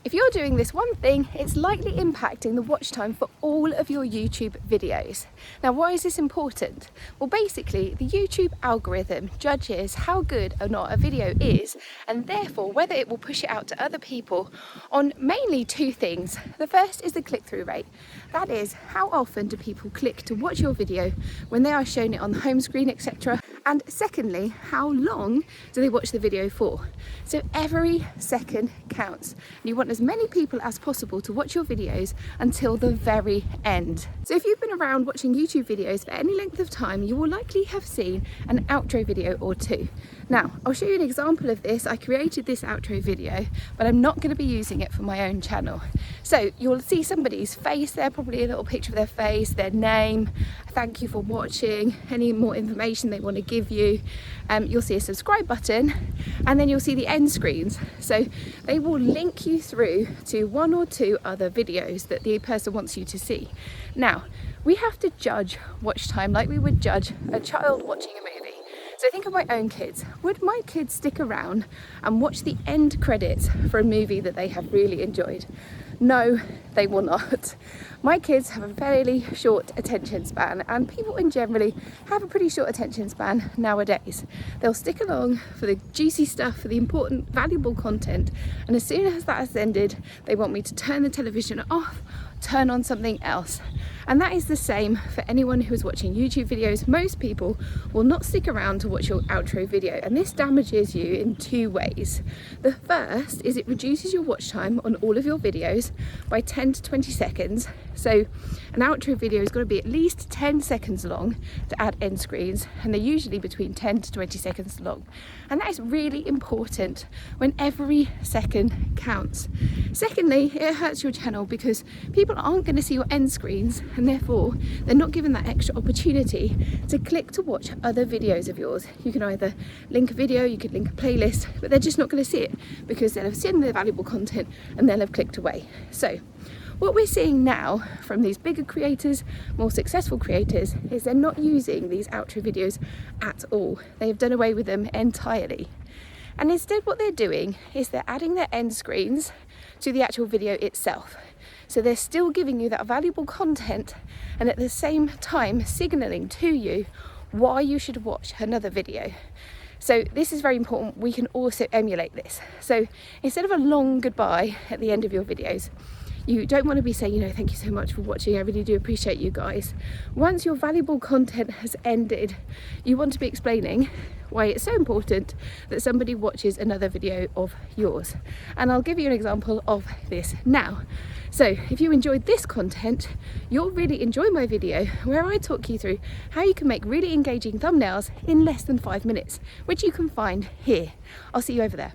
If you're doing this one thing, it's likely impacting the watch time for all of your YouTube videos. Now, why is this important? Well, basically, the YouTube algorithm judges how good or not a video is, and therefore whether it will push it out to other people on mainly two things. The first is the click-through rate. That is, how often do people click to watch your video when they are shown it on the home screen, etc. And secondly, how long do they watch the video for? So every second counts. And you want as many people as possible to watch your videos until the very end. So if you've been around watching YouTube videos for any length of time, you will likely have seen an outro video or two. Now, I'll show you an example of this. I created this outro video, but I'm not going to be using it for my own channel. So you'll see somebody's face there, probably a little picture of their face, their name, thank you for watching, any more information they want to give you. You'll see a subscribe button, and then you'll see the end screens. So they will link you through to one or two other videos that the person wants you to see. Now, we have to judge watch time like we would judge a child watching a movie. So think of my own kids. Would my kids stick around and watch the end credits for a movie that they have really enjoyed? No, they will not. My kids have a fairly short attention span, and people in generally have a pretty short attention span nowadays. They'll stick along for the juicy stuff, for the important, valuable content, and as soon as that has ended, they want me to turn the television off, turn on something else. And that is the same for anyone who is watching YouTube videos. Most people will not stick around to watch your outro video, and this damages you in two ways. The first is it reduces your watch time on all of your videos by 10 to 20 seconds. So an outro video has got to be at least 10 seconds long to add end screens, and they're usually between 10 to 20 seconds long. And that is really important when every second counts. Secondly, it hurts your channel because people aren't going to see your end screens, and therefore they're not given that extra opportunity to click to watch other videos of yours. You can either link a video, you could link a playlist, but they're just not going to see it because they'll have seen the valuable content and they'll have clicked away. So what we're seeing now from these bigger creators, more successful creators, is they're not using these outro videos at all. They have done away with them entirely. And instead what they're doing is they're adding their end screens to the actual video itself. So they're still giving you that valuable content, and at the same time signaling to you why you should watch another video. So this is very important. We can also emulate this. So instead of a long goodbye at the end of your videos, you don't want to be saying, thank you so much for watching, I really do appreciate you guys. Once your valuable content has ended, you want to be explaining why it's so important that somebody watches another video of yours. And I'll give you an example of this now. So if you enjoyed this content, you'll really enjoy my video where I talk you through how you can make really engaging thumbnails in less than 5 minutes, which you can find here. I'll see you over there.